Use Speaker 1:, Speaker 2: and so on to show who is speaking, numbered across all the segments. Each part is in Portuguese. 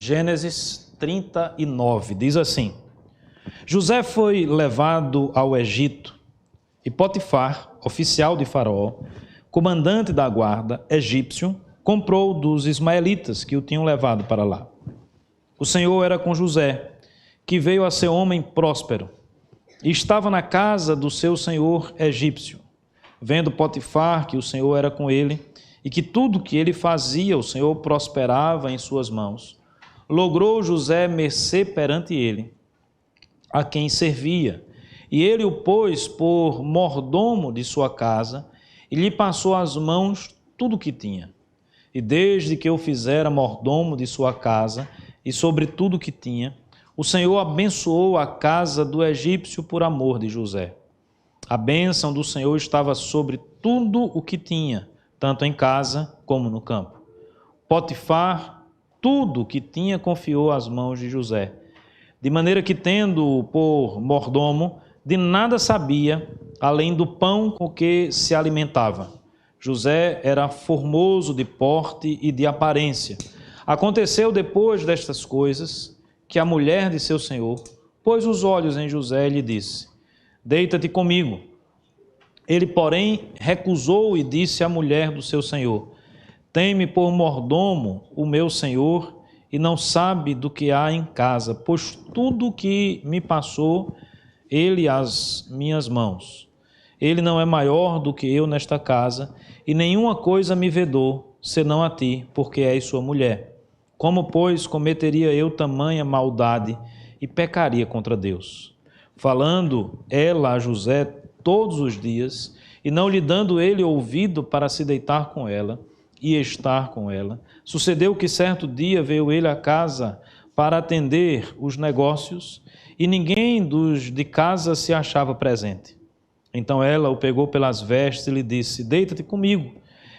Speaker 1: Gênesis 39, diz assim: José foi levado ao Egito e Potifar, oficial de Faraó, comandante da guarda egípcio, comprou dos ismaelitas que o tinham levado para lá. O Senhor era com José, que veio a ser homem próspero, e estava na casa do seu senhor egípcio. Vendo Potifar que o Senhor era com ele, e que tudo que ele fazia o Senhor prosperava em suas mãos, logrou José mercê perante ele, a quem servia, e ele o pôs por mordomo de sua casa, e lhe passou às mãos tudo o que tinha. E desde que o fizera mordomo de sua casa, e sobre tudo o que tinha, o Senhor abençoou a casa do egípcio por amor de José. A bênção do Senhor estava sobre tudo o que tinha, tanto em casa como no campo. Potifar, tudo o que tinha, confiou às mãos de José, de maneira que, tendo-o por mordomo, de nada sabia, além do pão com que se alimentava. José era formoso de porte e de aparência. Aconteceu depois destas coisas, que a mulher de seu senhor pôs os olhos em José e lhe disse: Deita-te comigo. Ele, porém, recusou e disse à mulher do seu senhor: Tem-me por mordomo o meu senhor e não sabe do que há em casa, pois tudo o que me passou ele às minhas mãos. Ele não é maior do que eu nesta casa, e nenhuma coisa me vedou, senão a ti, porque és sua mulher. Como, pois, cometeria eu tamanha maldade e pecaria contra Deus? Falando ela a José todos os dias, e não lhe dando ele ouvido para se deitar com ela e estar com ela, sucedeu que certo dia veio ele à casa para atender os negócios, e ninguém dos de casa se achava presente. Então ela o pegou pelas vestes e lhe disse: Deita-te comigo.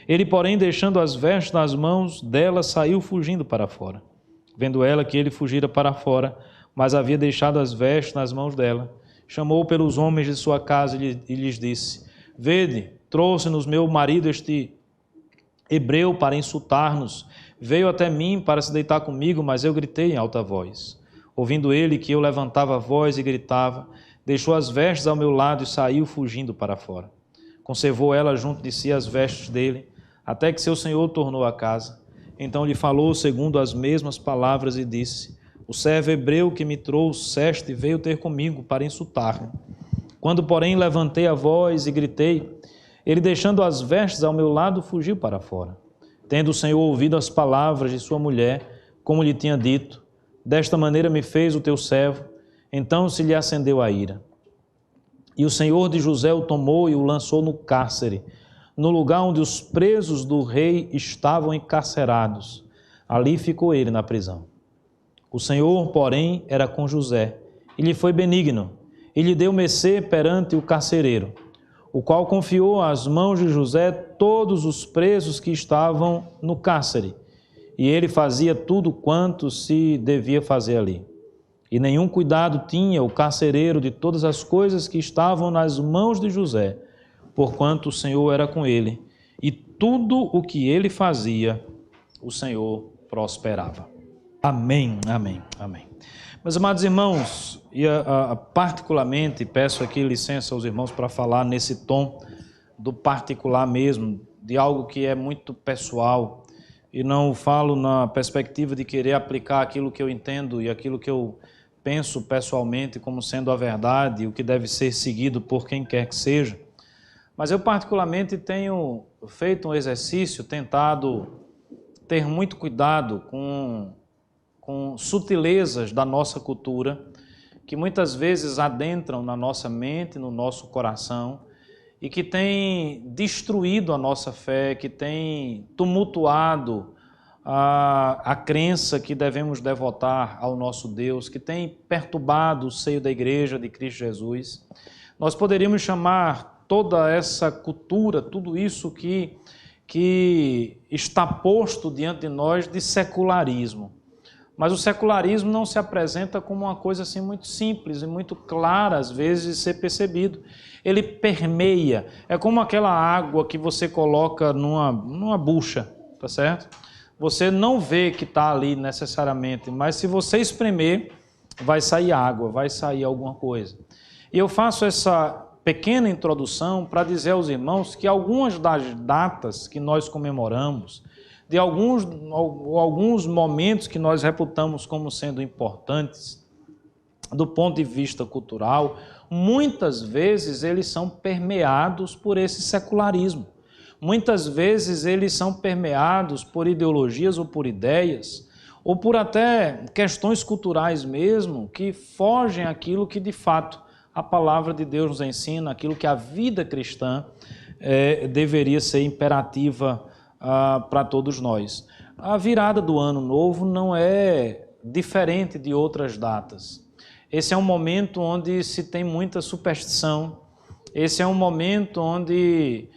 Speaker 1: Ele, porém, deixando as vestes nas mãos dela, saiu fugindo para fora. Vendo ela que ele fugira para fora, mas havia deixado as vestes nas mãos dela, chamou pelos homens de sua casa e lhes disse: Vede, trouxe-nos meu marido este hebreu para insultar-nos. Veio até mim para se deitar comigo, mas eu gritei em alta voz. Ouvindo ele que eu levantava a voz e gritava, deixou as vestes ao meu lado e saiu fugindo para fora. Conservou ela junto de si as vestes dele, até que seu senhor tornou a casa. Então lhe falou segundo as mesmas palavras e disse: O servo hebreu que me trouxeste veio ter comigo para insultar-me. Quando, porém, levantei a voz e gritei, ele, deixando as vestes ao meu lado, fugiu para fora. Tendo o Senhor ouvido as palavras de sua mulher, como lhe tinha dito, desta maneira me fez o teu servo, então se lhe acendeu a ira. E o Senhor de José o tomou e o lançou no cárcere, no lugar onde os presos do rei estavam encarcerados. Ali ficou ele na prisão. O Senhor, porém, era com José, e lhe foi benigno, e lhe deu mercê perante o carcereiro, o qual confiou às mãos de José todos os presos que estavam no cárcere, e ele fazia tudo quanto se devia fazer ali. E nenhum cuidado tinha o carcereiro de todas as coisas que estavam nas mãos de José, porquanto o Senhor era com ele, e tudo o que ele fazia, o Senhor prosperava. Amém, amém, amém. Meus amados irmãos, particularmente peço aqui licença aos irmãos para falar nesse tom do particular mesmo, de algo que é muito pessoal, e não falo na perspectiva de querer aplicar aquilo que eu entendo e aquilo que eu penso pessoalmente como sendo a verdade, o que deve ser seguido por quem quer que seja. Mas eu particularmente tenho feito um exercício, tentado ter muito cuidado com sutilezas da nossa cultura, que muitas vezes adentram na nossa mente, no nosso coração, e que tem destruído a nossa fé, que tem tumultuado a crença que devemos devotar ao nosso Deus, que tem perturbado o seio da igreja de Cristo Jesus. Nós poderíamos chamar toda essa cultura, tudo isso que está posto diante de nós de secularismo. Mas o secularismo não se apresenta como uma coisa assim muito simples e muito clara, às vezes, de ser percebido. Ele permeia, é como aquela água que você coloca numa bucha, tá certo? você não vê que está ali necessariamente, mas se você espremer, vai sair água, vai sair alguma coisa. E eu faço essa pequena introdução para dizer aos irmãos que algumas das datas que nós comemoramos, de alguns momentos que nós reputamos como sendo importantes, do ponto de vista cultural, muitas vezes eles são permeados por esse secularismo. Muitas vezes eles são permeados por ideologias ou por ideias, ou por até questões culturais mesmo, que fogem àquilo que de fato a palavra de Deus nos ensina, aquilo que a vida cristã deveria ser imperativa para todos nós. A virada do Ano Novo não é diferente de outras datas. Esse é um momento onde se tem muita superstição, esse é um momento onde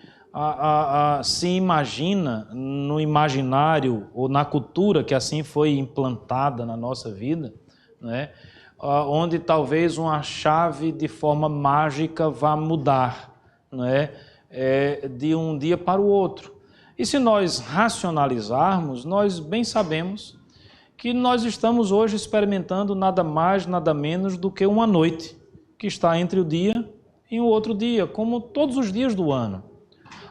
Speaker 1: se imagina no imaginário ou na cultura que assim foi implantada na nossa vida, né? Onde talvez uma chave de forma mágica vá mudar, né? De um dia para o outro. E se nós racionalizarmos, nós bem sabemos que nós estamos hoje experimentando nada mais, nada menos do que uma noite, que está entre o dia e o outro dia, como todos os dias do ano.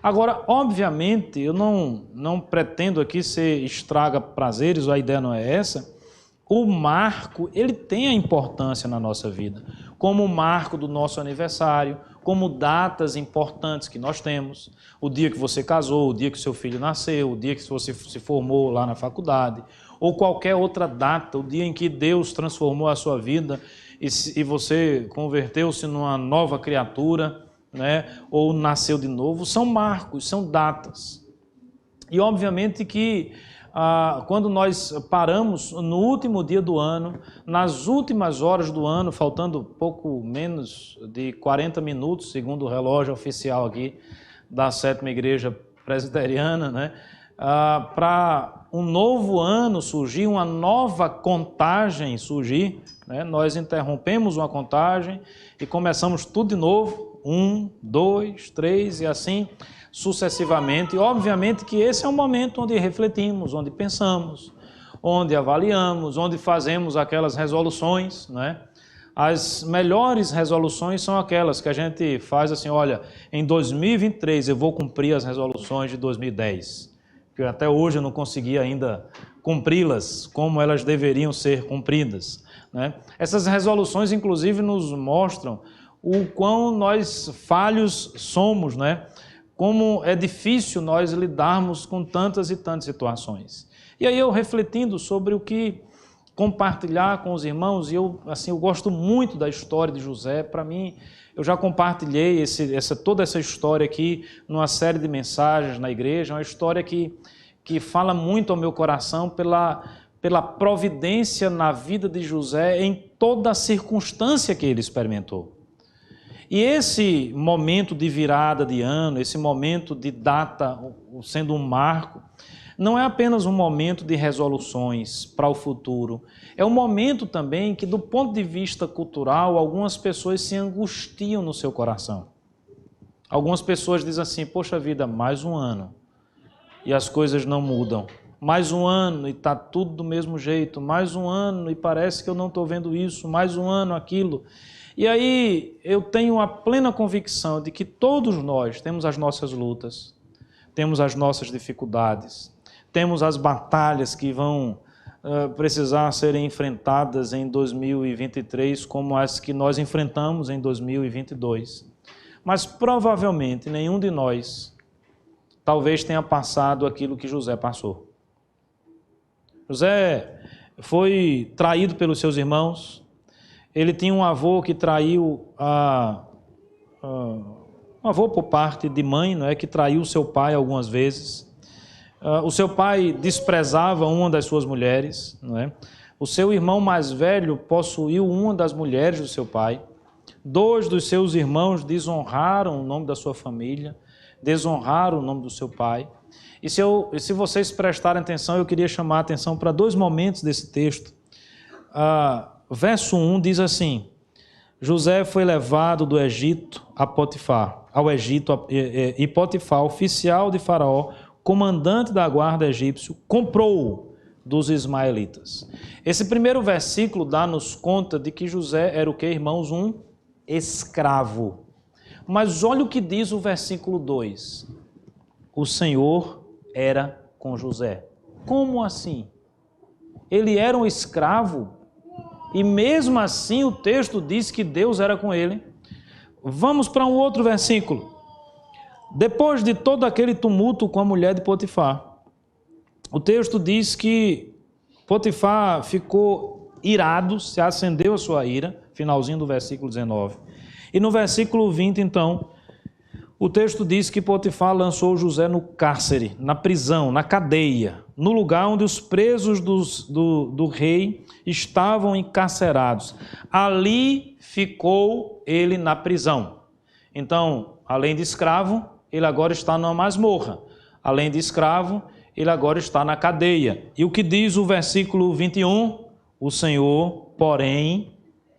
Speaker 1: Agora, obviamente, eu não pretendo aqui ser estraga prazeres, a ideia não é essa. O marco, ele tem a importância na nossa vida, como o marco do nosso aniversário, como datas importantes que nós temos, o dia que você casou, o dia que seu filho nasceu, o dia que você se formou lá na faculdade, ou qualquer outra data, o dia em que Deus transformou a sua vida e você converteu-se numa nova criatura, né? Ou nasceu de novo, são marcos, são datas. E obviamente que quando nós paramos no último dia do ano, nas últimas horas do ano, faltando pouco menos de 40 minutos, segundo o relógio oficial aqui da 7ª Igreja Presbiteriana, né? Para um novo ano surgir, uma nova contagem surgir, né? Nós interrompemos uma contagem e começamos tudo de novo, 1, 2, 3 e assim sucessivamente. E obviamente que esse é um momento onde refletimos, onde pensamos, onde avaliamos, onde fazemos aquelas resoluções, né? As melhores resoluções são aquelas que a gente faz assim, olha, em 2023 eu vou cumprir as resoluções de 2010, que até hoje eu não consegui ainda cumpri-las como elas deveriam ser cumpridas, né? Essas resoluções, inclusive, nos mostram o quão nós falhos somos, né? Como é difícil nós lidarmos com tantas e tantas situações. E aí eu refletindo sobre o que compartilhar com os irmãos, e eu gosto muito da história de José. Para mim, eu já compartilhei toda essa história aqui numa série de mensagens na igreja, uma história que fala muito ao meu coração pela providência na vida de José em toda a circunstância que ele experimentou. E esse momento de virada de ano, esse momento de data sendo um marco, não é apenas um momento de resoluções para o futuro, é um momento também que, do ponto de vista cultural, algumas pessoas se angustiam no seu coração. Algumas pessoas dizem assim, poxa vida, mais um ano e as coisas não mudam. Mais um ano e está tudo do mesmo jeito, mais um ano e parece que eu não estou vendo isso, mais um ano aquilo. E aí eu tenho a plena convicção de que todos nós temos as nossas lutas, temos as nossas dificuldades, temos as batalhas que vão precisar serem enfrentadas em 2023 como as que nós enfrentamos em 2022. Mas provavelmente nenhum de nós talvez tenha passado aquilo que José passou. José foi traído pelos seus irmãos. Ele tinha um avô que traiu um avô por parte de mãe, não é, que traiu seu pai algumas vezes. O seu pai desprezava uma das suas mulheres, não é? O seu irmão mais velho possuiu uma das mulheres do seu pai. 2 dos seus irmãos desonraram o nome da sua família, desonraram o nome do seu pai. E se vocês prestarem atenção, eu queria chamar a atenção para 2 momentos desse texto. Verso 1 diz assim: José foi levado do Egito ao Egito, e Potifar, oficial de Faraó, comandante da guarda egípcio, comprou dos ismaelitas. Esse primeiro versículo dá-nos conta de que José era o que, irmãos? Um escravo. Mas olha o que diz o versículo 2. O Senhor era com José. Como assim? Ele era um escravo e mesmo assim o texto diz que Deus era com ele. Vamos para um outro versículo. Depois de todo aquele tumulto com a mulher de Potifar, o texto diz que Potifar ficou irado, se acendeu a sua ira, finalzinho do versículo 19. E no versículo 20, então, o texto diz que Potifar lançou José no cárcere, na prisão, na cadeia, no lugar onde os presos do rei estavam encarcerados. Ali ficou ele na prisão. Então, além de escravo, ele agora está numa masmorra. Além de escravo, ele agora está na cadeia. E o que diz o versículo 21? O Senhor, porém,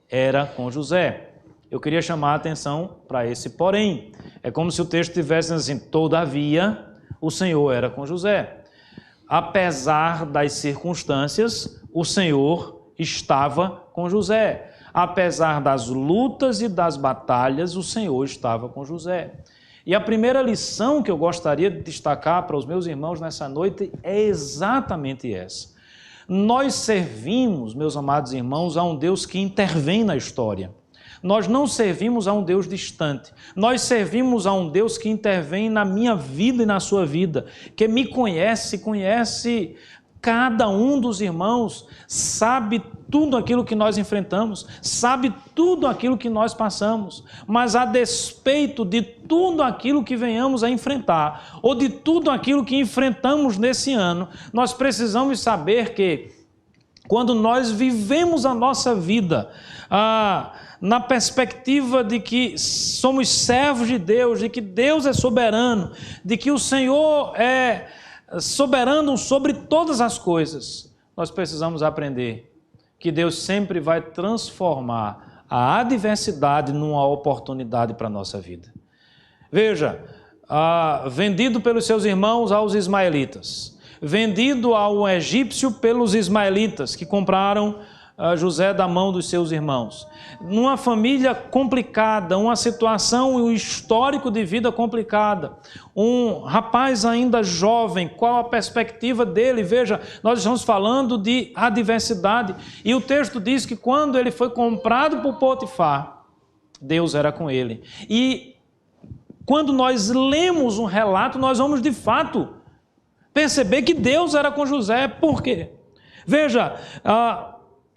Speaker 1: era com José. Eu queria chamar a atenção para esse porém. É como se o texto tivesse assim, todavia, o Senhor era com José. Apesar das circunstâncias, o Senhor estava com José. Apesar das lutas e das batalhas, o Senhor estava com José. E a primeira lição que eu gostaria de destacar para os meus irmãos nessa noite é exatamente essa. Nós servimos, meus amados irmãos, a um Deus que intervém na história. Nós não servimos a um Deus distante. Nós servimos a um Deus que intervém na minha vida e na sua vida, que me conhece cada um dos irmãos, sabe tudo aquilo que nós enfrentamos, sabe tudo aquilo que nós passamos, mas a despeito de tudo aquilo que venhamos a enfrentar, ou de tudo aquilo que enfrentamos nesse ano, nós precisamos saber que quando nós vivemos a nossa vida, na perspectiva de que somos servos de Deus, de que Deus é soberano, de que o Senhor é soberano sobre todas as coisas, nós precisamos aprender que Deus sempre vai transformar a adversidade numa oportunidade para a nossa vida. Veja, vendido pelos seus irmãos aos ismaelitas, vendido ao egípcio pelos ismaelitas que compraram José da mão dos seus irmãos. Numa família complicada, uma situação, um histórico de vida complicada. Um rapaz ainda jovem, qual a perspectiva dele? Veja, nós estamos falando de adversidade. E o texto diz que quando ele foi comprado por Potifar, Deus era com ele. E quando nós lemos um relato, nós vamos de fato perceber que Deus era com José. Por quê? Veja,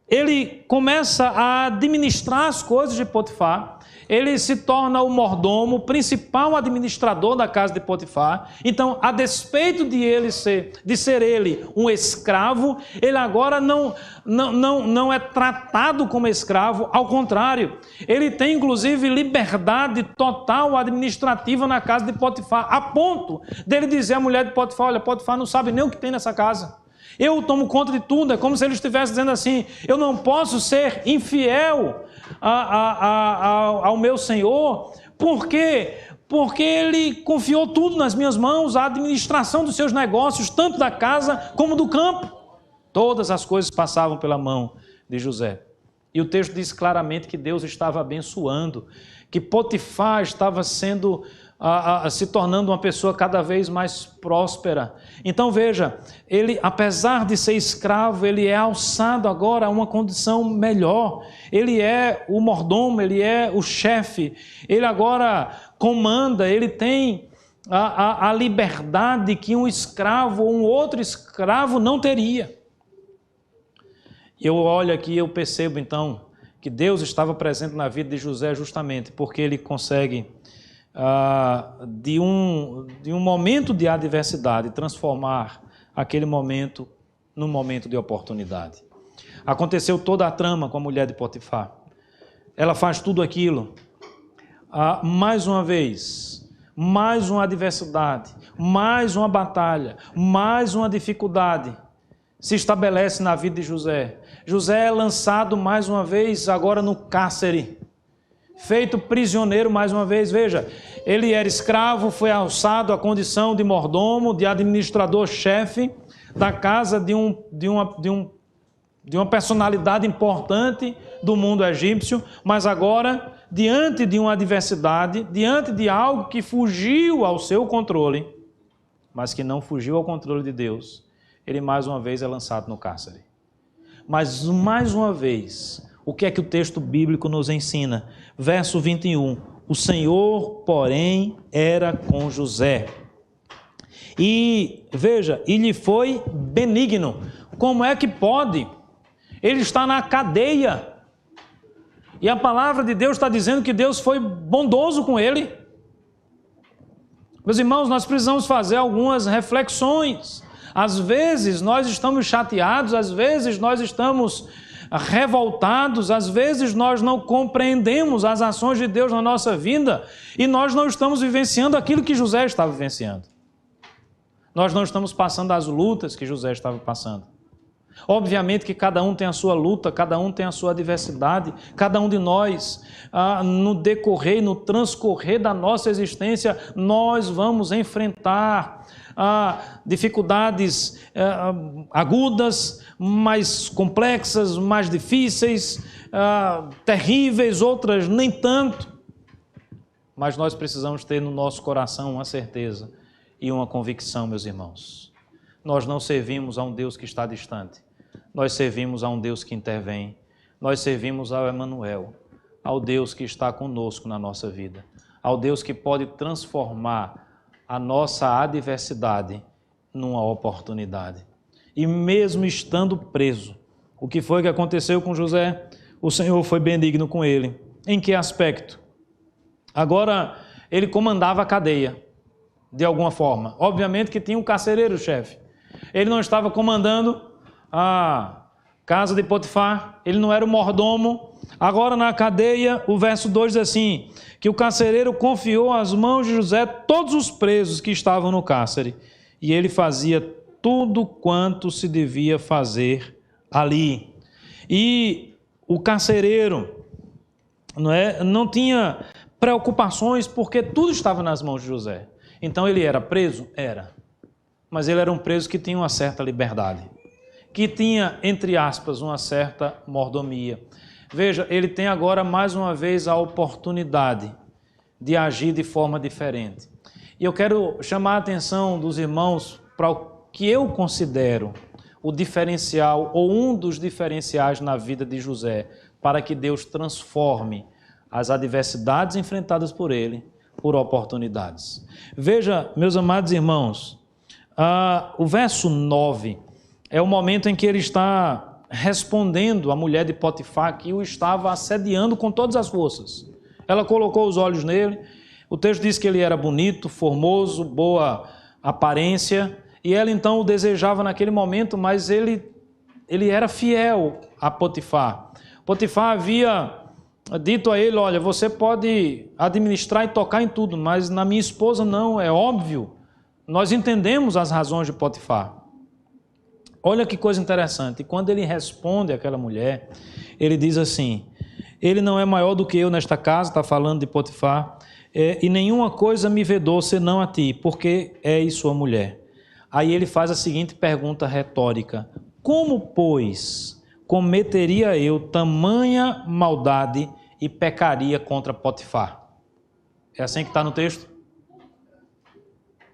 Speaker 1: ele começa a administrar as coisas de Potifar, ele se torna o mordomo, o principal administrador da casa de Potifar. Então, a despeito de ser ele um escravo, ele agora não é tratado como escravo, ao contrário, ele tem inclusive liberdade total administrativa na casa de Potifar, a ponto dele dizer à mulher de Potifar: olha, Potifar não sabe nem o que tem nessa casa. Eu tomo conta de tudo. É como se ele estivesse dizendo assim: eu não posso ser infiel ao meu Senhor. Por quê? Porque ele confiou tudo nas minhas mãos, a administração dos seus negócios, tanto da casa como do campo. Todas as coisas passavam pela mão de José. E o texto diz claramente que Deus estava abençoando, que Potifar estava se tornando uma pessoa cada vez mais próspera. Então veja, ele, apesar de ser escravo, ele é alçado agora a uma condição melhor. Ele é o mordomo, ele é o chefe, ele agora comanda, ele tem a liberdade que um escravo ou um outro escravo não teria. Eu olho aqui e eu percebo então que Deus estava presente na vida de José justamente porque ele consegue de um momento de adversidade transformar aquele momento num momento de oportunidade. Aconteceu toda a trama com a mulher de Potifar. Ela faz tudo aquilo. Mais uma vez, mais uma adversidade, mais uma batalha, mais uma dificuldade se estabelece na vida de José. José é lançado mais uma vez agora no cárcere. feito prisioneiro mais uma vez. Veja, ele era escravo, foi alçado à condição de mordomo, de administrador-chefe da casa de uma personalidade importante do mundo egípcio, mas agora, diante de uma adversidade, diante de algo que fugiu ao seu controle, mas que não fugiu ao controle de Deus, ele mais uma vez é lançado no cárcere. Mas mais uma vez, o que é que o texto bíblico nos ensina? Verso 21, o Senhor, porém, era com José. E, veja, e lhe foi benigno. Como é que pode? Ele está na cadeia. E a palavra de Deus está dizendo que Deus foi bondoso com ele. Meus irmãos, nós precisamos fazer algumas reflexões. Às vezes nós estamos chateados, às vezes nós estamos revoltados, às vezes nós não compreendemos as ações de Deus na nossa vida e nós não estamos vivenciando aquilo que José estava vivenciando. Nós não estamos passando as lutas que José estava passando. Obviamente que cada um tem a sua luta, cada um tem a sua adversidade, cada um de nós, no decorrer e no transcorrer da nossa existência, nós vamos enfrentar dificuldades agudas, mais complexas, mais difíceis, terríveis, outras nem tanto. Mas nós precisamos ter no nosso coração uma certeza e uma convicção, meus irmãos. Nós não servimos a um Deus que está distante. Nós servimos a um Deus que intervém. Nós servimos ao Emanuel, ao Deus que está conosco na nossa vida, ao Deus que pode transformar a nossa adversidade numa oportunidade. E mesmo estando preso, o que foi que aconteceu com José? O Senhor foi benigno com ele. Em que aspecto? Agora, ele comandava a cadeia, de alguma forma. Obviamente que tinha um carcereiro-chefe. Ele não estava comandando a casa de Potifar, ele não era o mordomo. Agora na cadeia, o verso 2 diz assim, que o carcereiro confiou às mãos de José todos os presos que estavam no cárcere, e ele fazia tudo quanto se devia fazer ali. E o carcereiro não tinha preocupações, porque tudo estava nas mãos de José. Então ele era preso? Era. Mas ele era um preso que tinha uma certa liberdade, que tinha, entre aspas, uma certa mordomia. Veja, ele tem agora mais uma vez a oportunidade de agir de forma diferente. E eu quero chamar a atenção dos irmãos para o que eu considero o diferencial, ou um dos diferenciais na vida de José, para que Deus transforme as adversidades enfrentadas por ele por oportunidades. Veja, meus amados irmãos, o verso 9 é o momento em que ele está respondendo à mulher de Potifar, que o estava assediando com todas as forças. Ela colocou os olhos nele, o texto diz que ele era bonito, formoso, boa aparência, e ela então o desejava naquele momento, mas ele era fiel a Potifar. Potifar havia dito a ele, olha, você pode administrar e tocar em tudo, mas na minha esposa não, é óbvio. Nós entendemos as razões de Potifar. Olha que coisa interessante. E quando ele responde àquela mulher, ele diz assim, ele não é maior do que eu nesta casa, está falando de Potifar, e nenhuma coisa me vedou senão a ti, porque és sua mulher. Aí ele faz a seguinte pergunta retórica, como, pois, cometeria eu tamanha maldade e pecaria contra Potifar? É assim que está no texto?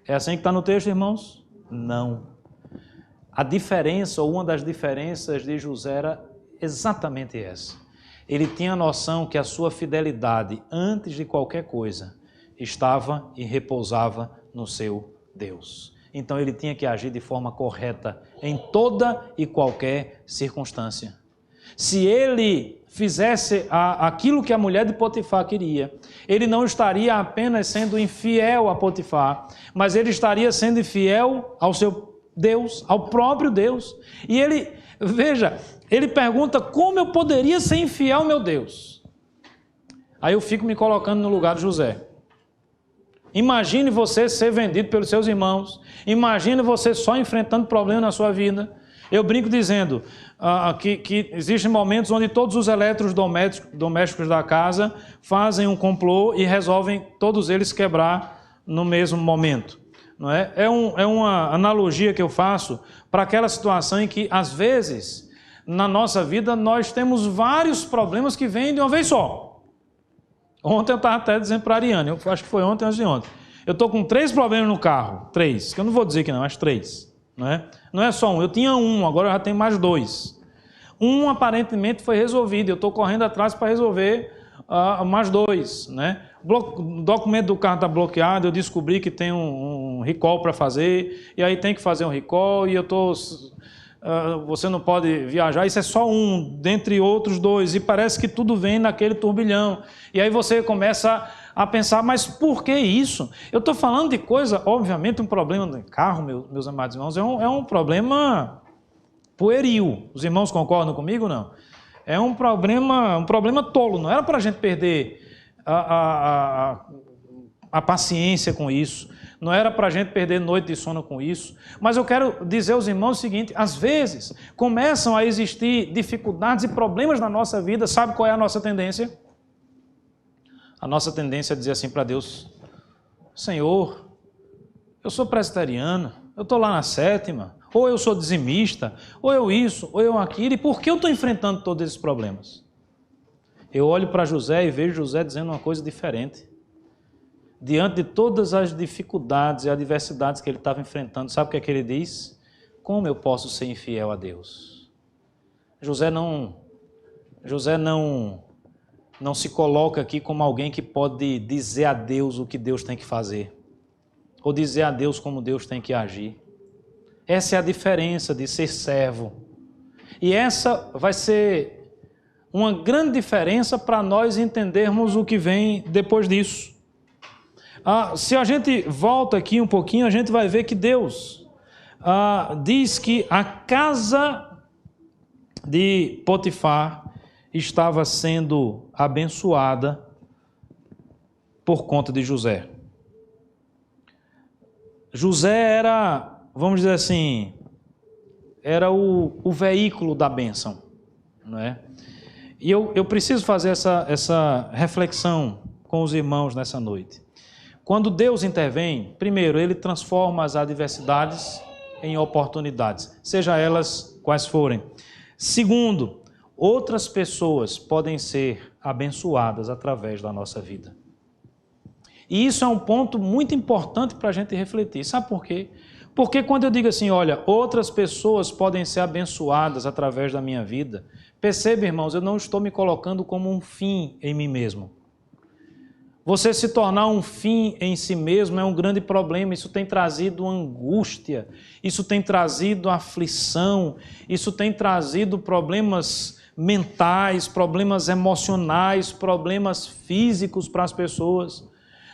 Speaker 1: É assim que está no texto, irmãos? Não. A diferença, ou uma das diferenças de José era exatamente essa. Ele tinha a noção que a sua fidelidade, antes de qualquer coisa, estava e repousava no seu Deus. Então ele tinha que agir de forma correta em toda e qualquer circunstância. Se ele fizesse aquilo que a mulher de Potifar queria, ele não estaria apenas sendo infiel a Potifar, mas ele estaria sendo infiel ao seu Deus, ao próprio Deus. E ele, veja, ele pergunta, como eu poderia ser infiel ao meu Deus? Aí eu fico me colocando no lugar de José. Imagine você ser vendido pelos seus irmãos, imagine você só enfrentando problemas na sua vida, Eu brinco dizendo que existem momentos onde todos os eletrodomésticos da casa fazem um complô e resolvem todos eles quebrar no mesmo momento. Não é? É uma analogia que eu faço para aquela situação em que, às vezes, na nossa vida, nós temos vários problemas que vêm de uma vez só. Ontem eu estava até dizendo para a Ariane, eu acho que foi ontem, antes de ontem. Eu estou com 3 problemas no carro, 3, que eu não vou dizer que não, mas 3. Não é só um, eu tinha 1, agora eu já tenho mais 2. Um aparentemente foi resolvido, eu estou correndo atrás para resolver mais 2. Né? O documento do carro está bloqueado, eu descobri que tem um recall para fazer, e aí tem que fazer um recall, e eu estou... você não pode viajar, isso é só um, dentre outros 2, e parece que tudo vem naquele turbilhão. E aí você começa a pensar, mas por que isso? Eu estou falando de coisa, obviamente um problema de carro, meus amados irmãos, é um problema pueril. Os irmãos concordam comigo ou não? É um problema tolo, não era para a gente perder a paciência com isso, não era para a gente perder noite de sono com isso, mas eu quero dizer aos irmãos o seguinte, às vezes começam a existir dificuldades e problemas na nossa vida, sabe qual é a nossa tendência? A nossa tendência é dizer assim para Deus, Senhor, eu sou presbiteriano, eu estou lá na 7ª, ou eu sou dizimista, ou eu isso, ou eu aquilo, e por que eu estou enfrentando todos esses problemas? Eu olho para José e vejo José dizendo uma coisa diferente. Diante de todas as dificuldades e adversidades que ele estava enfrentando, sabe o que ele diz? Como eu posso ser infiel a Deus? José não se coloca aqui como alguém que pode dizer a Deus o que Deus tem que fazer, ou dizer a Deus como Deus tem que agir. Essa é a diferença de ser servo. E essa vai ser uma grande diferença para nós entendermos o que vem depois disso. Se a gente volta aqui um pouquinho, a gente vai ver que Deus diz que a casa de Potifar estava sendo abençoada por conta de José. José era, vamos dizer assim, era o veículo da bênção, não é? E eu preciso fazer essa reflexão com os irmãos nessa noite. Quando Deus intervém, primeiro, Ele transforma as adversidades em oportunidades, seja elas quais forem. Segundo, outras pessoas podem ser abençoadas através da nossa vida. E isso é um ponto muito importante para a gente refletir. Sabe por quê? Porque quando eu digo assim, olha, outras pessoas podem ser abençoadas através da minha vida, perceba, irmãos, eu não estou me colocando como um fim em mim mesmo. Você se tornar um fim em si mesmo é um grande problema, isso tem trazido angústia, isso tem trazido aflição, isso tem trazido problemas mentais, problemas emocionais, problemas físicos para as pessoas.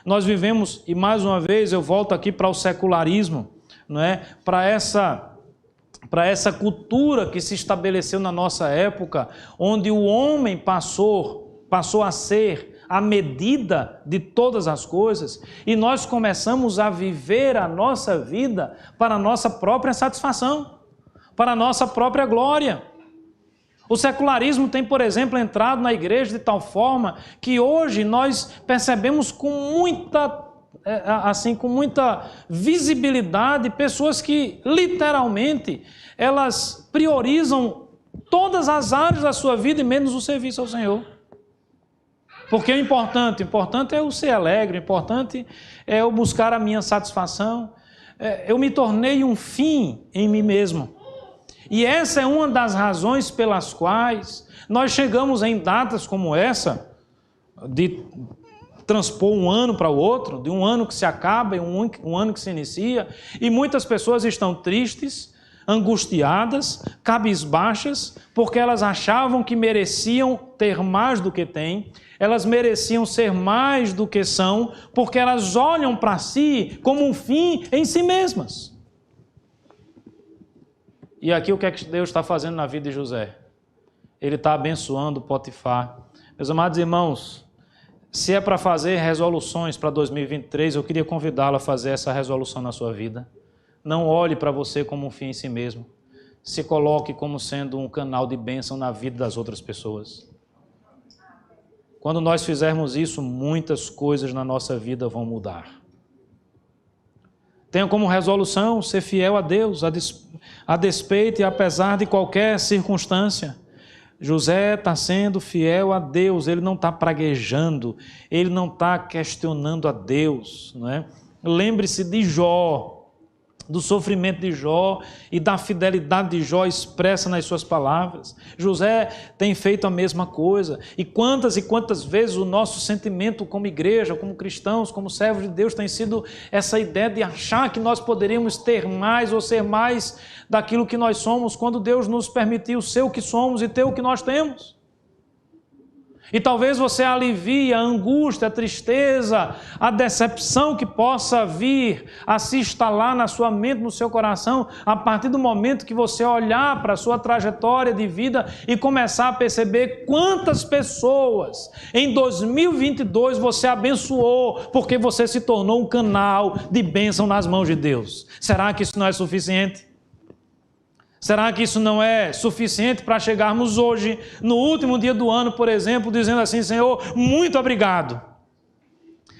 Speaker 1: Nós vivemos, e mais uma vez eu volto aqui para o secularismo, não é? Para essa cultura que se estabeleceu na nossa época, onde o homem passou a ser a medida de todas as coisas, e nós começamos a viver a nossa vida para a nossa própria satisfação, para a nossa própria glória. O secularismo tem, por exemplo, entrado na igreja de tal forma que hoje nós percebemos com muita visibilidade pessoas que literalmente elas priorizam todas as áreas da sua vida e menos o serviço ao Senhor. Porque o importante é eu ser alegre, o importante é eu buscar a minha satisfação. Eu me tornei um fim em mim mesmo. E essa é uma das razões pelas quais nós chegamos em datas como essa, de transpor um ano para o outro, de um ano que se acaba e um ano que se inicia, e muitas pessoas estão tristes, angustiadas, cabisbaixas, porque elas achavam que mereciam ter mais do que têm, elas mereciam ser mais do que são, porque elas olham para si como um fim em si mesmas. E aqui o que é que Deus está fazendo na vida de José? Ele está abençoando Potifar. Meus amados irmãos, se é para fazer resoluções para 2023, eu queria convidá-lo a fazer essa resolução na sua vida. Não olhe para você como um fim em si mesmo. se coloque como sendo um canal de bênção na vida das outras pessoas. Quando nós fizermos isso, muitas coisas na nossa vida vão mudar. Tenha como resolução ser fiel a Deus, a despeito e apesar de qualquer circunstância. José está sendo fiel a Deus, ele não está praguejando, ele não está questionando a Deus, não é? Lembre-se de Jó, do sofrimento de Jó e da fidelidade de Jó expressa nas suas palavras. José tem feito a mesma coisa. E quantas vezes o nosso sentimento como igreja, como cristãos, como servos de Deus tem sido essa ideia de achar que nós poderíamos ter mais ou ser mais daquilo que nós somos, quando Deus nos permitiu ser o que somos e ter o que nós temos. E talvez você alivie a angústia, a tristeza, a decepção que possa vir a se instalar na sua mente, no seu coração, a partir do momento que você olhar para a sua trajetória de vida e começar a perceber quantas pessoas em 2022 você abençoou, porque você se tornou um canal de bênção nas mãos de Deus. Será que isso não é suficiente? Será que isso não é suficiente para chegarmos hoje, no último dia do ano, por exemplo, dizendo assim: Senhor, muito obrigado,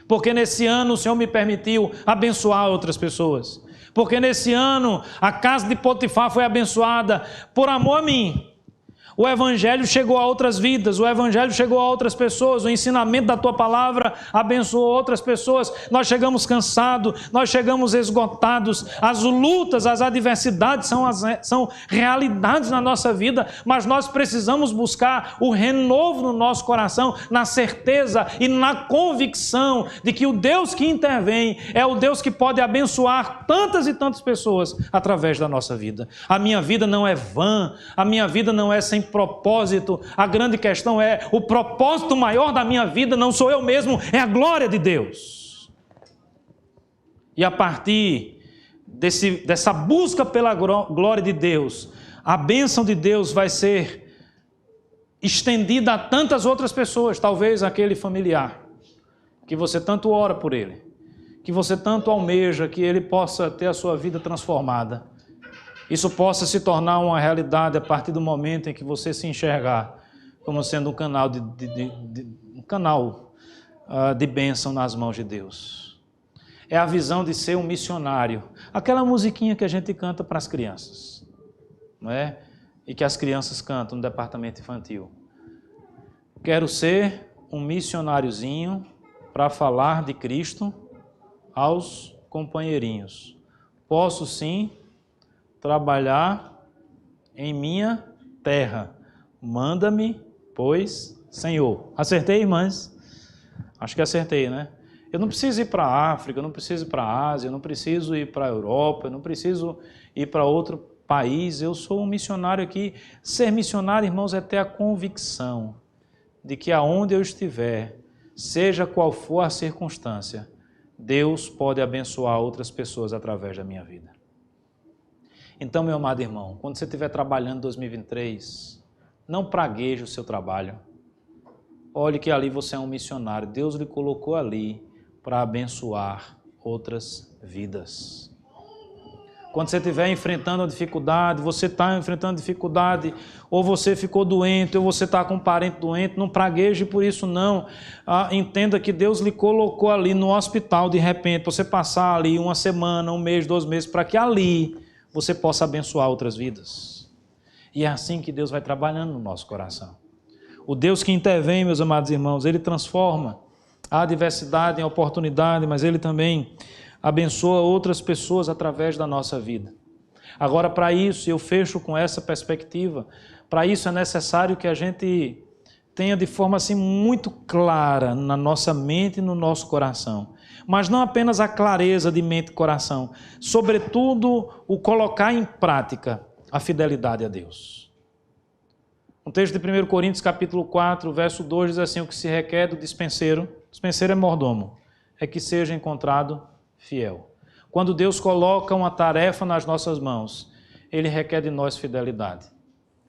Speaker 1: porque nesse ano o Senhor me permitiu abençoar outras pessoas, porque nesse ano a casa de Potifar foi abençoada por amor a mim. O Evangelho chegou a outras vidas, o Evangelho chegou a outras pessoas, o ensinamento da Tua Palavra abençoou outras pessoas. Nós chegamos cansados, nós chegamos esgotados, as lutas, as adversidades são realidades na nossa vida, mas nós precisamos buscar o renovo no nosso coração, na certeza e na convicção de que o Deus que intervém é o Deus que pode abençoar tantas e tantas pessoas através da nossa vida. A minha vida não é vã, a minha vida não é sem propósito. A grande questão é: o propósito maior da minha vida não sou eu mesmo, é a glória de Deus. E a partir dessa busca pela glória de Deus, a bênção de Deus vai ser estendida a tantas outras pessoas. Talvez aquele familiar que você tanto ora por ele, que você tanto almeja que ele possa ter a sua vida transformada. Isso possa se tornar uma realidade a partir do momento em que você se enxergar como sendo um canal de bênção nas mãos de Deus. É a visão de ser um missionário. Aquela musiquinha que a gente canta para as crianças, não é? E que as crianças cantam no departamento infantil. Quero ser um missionáriozinho para falar de Cristo aos companheirinhos. Posso sim trabalhar em minha terra. Manda-me, pois, Senhor. Acertei, irmãs? Acho que acertei, né? Eu não preciso ir para a África, eu não preciso ir para a Ásia, eu não preciso ir para a Europa, eu não preciso ir para outro país. Eu sou um missionário aqui. Ser missionário, irmãos, é ter a convicção de que aonde eu estiver, seja qual for a circunstância, Deus pode abençoar outras pessoas através da minha vida. Então, meu amado irmão, quando você estiver trabalhando em 2023, não pragueje o seu trabalho. Olhe que ali você é um missionário. Deus lhe colocou ali para abençoar outras vidas. Quando você estiver enfrentando a dificuldade, você está enfrentando dificuldade, ou você ficou doente, ou você está com um parente doente, não pragueje por isso não. Entenda que Deus lhe colocou ali no hospital de repente, você passar ali uma semana, um mês, 2 meses, para que ali você possa abençoar outras vidas. E é assim que Deus vai trabalhando no nosso coração. O Deus que intervém, meus amados irmãos, Ele transforma a adversidade em oportunidade, mas Ele também abençoa outras pessoas através da nossa vida. Agora, para isso, eu fecho com essa perspectiva, para isso é necessário que a gente tenha de forma assim muito clara na nossa mente e no nosso coração. Mas não apenas a clareza de mente e coração, sobretudo o colocar em prática a fidelidade a Deus. Um texto de 1 Coríntios capítulo 4, verso 2 diz assim: o que se requer do dispenseiro é mordomo, é que seja encontrado fiel. Quando Deus coloca uma tarefa nas nossas mãos, Ele requer de nós fidelidade.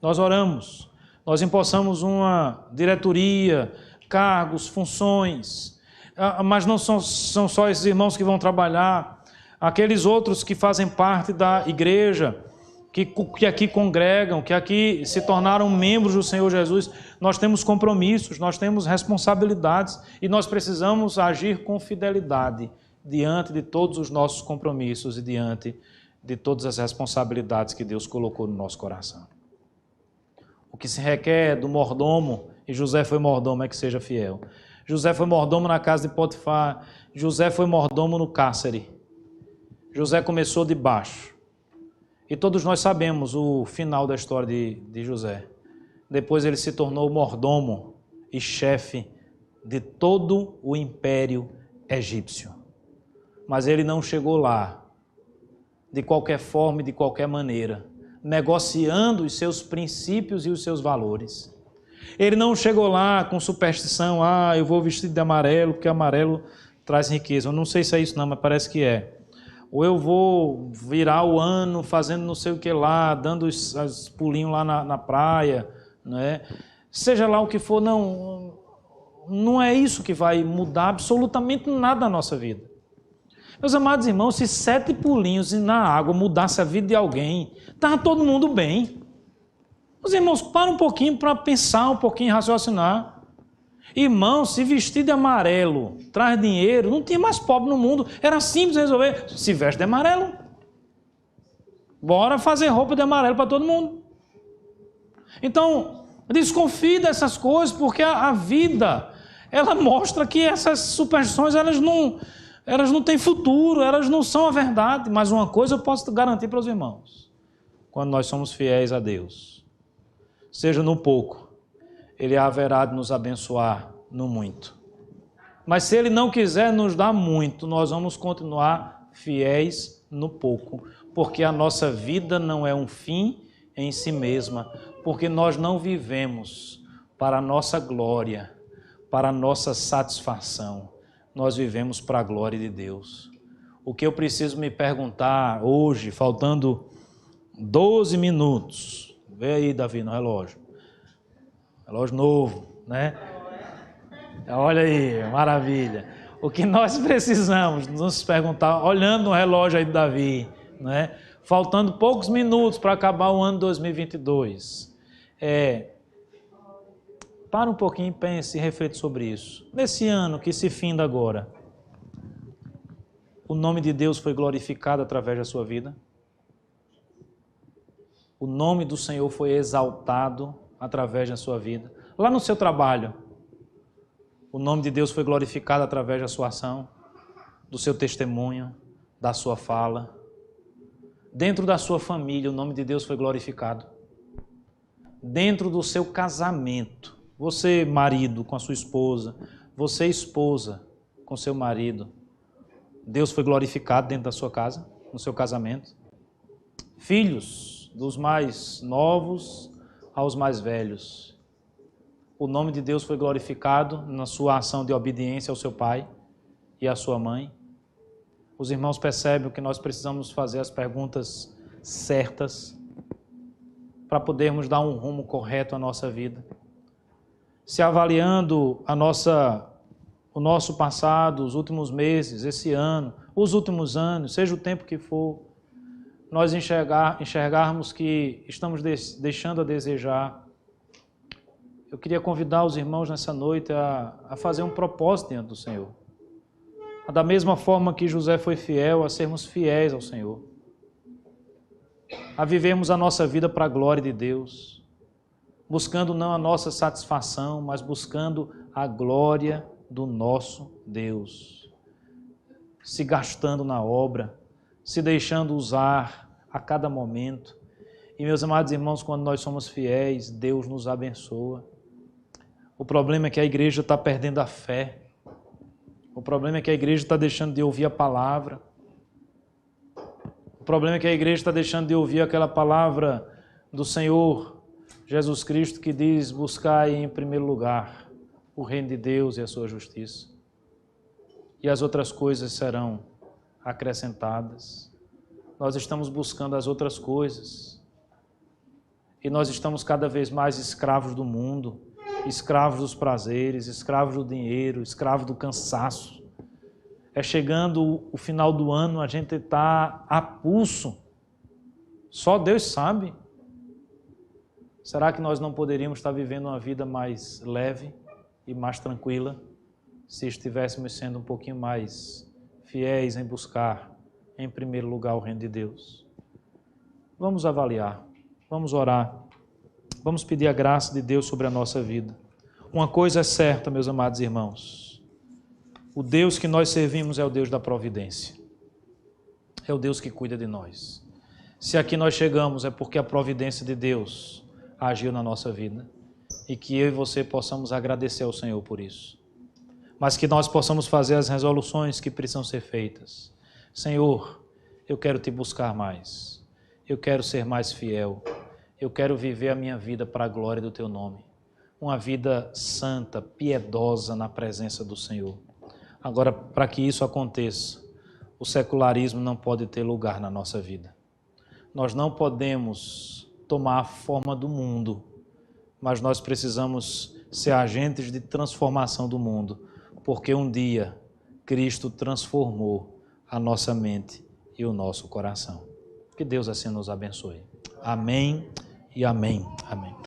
Speaker 1: Nós oramos, nós empossamos uma diretoria, cargos, funções, mas não são só esses irmãos que vão trabalhar, aqueles outros que fazem parte da igreja, que aqui congregam, que aqui se tornaram membros do Senhor Jesus, nós temos compromissos, nós temos responsabilidades e nós precisamos agir com fidelidade diante de todos os nossos compromissos e diante de todas as responsabilidades que Deus colocou no nosso coração. O que se requer do mordomo, e José foi mordomo, é que seja fiel. José foi mordomo na casa de Potifar, José foi mordomo no cárcere. José começou de baixo. E todos nós sabemos o final da história de José. Depois ele se tornou mordomo e chefe de todo o império egípcio. Mas ele não chegou lá de qualquer forma e de qualquer maneira, negociando os seus princípios e os seus valores. Ele não chegou lá com superstição, eu vou vestir de amarelo, porque amarelo traz riqueza. Eu não sei se é isso não, mas parece que é. Ou eu vou virar o ano fazendo não sei o que lá, dando os pulinhos lá na praia, né? Seja lá o que for, não é isso que vai mudar absolutamente nada na nossa vida. Meus amados irmãos, se 7 pulinhos na água mudasse a vida de alguém, estava todo mundo bem. Os irmãos, para um pouquinho para pensar um pouquinho, raciocinar. Irmão, se vestir de amarelo traz dinheiro, não tinha mais pobre no mundo. Era simples resolver. Se veste de amarelo. Bora fazer roupa de amarelo para todo mundo. Então, desconfie dessas coisas, porque a vida, ela mostra que essas superstições, elas não têm futuro, elas não são a verdade. Mas uma coisa eu posso garantir para os irmãos. Quando nós somos fiéis a Deus, seja no pouco, Ele haverá de nos abençoar no muito. Mas se Ele não quiser nos dar muito, nós vamos continuar fiéis no pouco, porque a nossa vida não é um fim em si mesma, porque nós não vivemos para a nossa glória, para a nossa satisfação, nós vivemos para a glória de Deus. O que eu preciso me perguntar hoje, faltando 12 minutos, vê aí, Davi, no relógio. Relógio novo, né? Olha aí, maravilha. O que nós precisamos nos perguntar, olhando no relógio aí do Davi, né? Faltando poucos minutos para acabar o ano 2022, para um pouquinho, pense e reflita sobre isso. Nesse ano que se finda agora, o nome de Deus foi glorificado através da sua vida? O nome do Senhor foi exaltado através da sua vida? Lá no seu trabalho, o nome de Deus foi glorificado através da sua ação, do seu testemunho, da sua fala? Dentro da sua família, o nome de Deus foi glorificado? Dentro do seu casamento, você marido com a sua esposa, você esposa com seu marido, Deus foi glorificado dentro da sua casa, no seu casamento? Filhos, dos mais novos aos mais velhos, o nome de Deus foi glorificado na sua ação de obediência ao seu pai e à sua mãe? Os irmãos percebem que nós precisamos fazer as perguntas certas para podermos dar um rumo correto à nossa vida. Se avaliando o nosso passado, os últimos meses, esse ano, os últimos anos, seja o tempo que for, nós enxergarmos que estamos deixando a desejar. Eu queria convidar os irmãos nessa noite a fazer um propósito diante do Senhor. Da mesma forma que José foi fiel, a sermos fiéis ao Senhor. A vivermos a nossa vida para a glória de Deus, buscando não a nossa satisfação, mas buscando a glória do nosso Deus. Se gastando na obra, se deixando usar a cada momento. E, meus amados irmãos, quando nós somos fiéis, Deus nos abençoa. O problema é que a igreja está perdendo a fé. O problema é que a igreja está deixando de ouvir a palavra. O problema é que a igreja está deixando de ouvir aquela palavra do Senhor Jesus Cristo que diz: buscai em primeiro lugar o reino de Deus e a sua justiça, e as outras coisas serão acrescentadas. Nós estamos buscando as outras coisas e nós estamos cada vez mais escravos do mundo, escravos dos prazeres, escravos do dinheiro, escravos do cansaço. É chegando o final do ano, a gente está a pulso, Só Deus sabe. Será que nós não poderíamos estar vivendo uma vida mais leve e mais tranquila se estivéssemos sendo um pouquinho mais fiéis em buscar, em primeiro lugar, o reino de Deus? Vamos avaliar, vamos orar, vamos pedir a graça de Deus sobre a nossa vida. Uma coisa é certa, meus amados irmãos, o Deus que nós servimos é o Deus da providência, é o Deus que cuida de nós. Se aqui nós chegamos é porque a providência de Deus agiu na nossa vida e que eu e você possamos agradecer ao Senhor por isso. Mas que nós possamos fazer as resoluções que precisam ser feitas. Senhor, eu quero te buscar mais, eu quero ser mais fiel, eu quero viver a minha vida para a glória do teu nome. Uma vida santa, piedosa na presença do Senhor. Agora, para que isso aconteça, o secularismo não pode ter lugar na nossa vida. Nós não podemos tomar a forma do mundo, mas nós precisamos ser agentes de transformação do mundo, porque um dia Cristo transformou a nossa mente e o nosso coração. Que Deus assim nos abençoe. Amém e amém. Amém.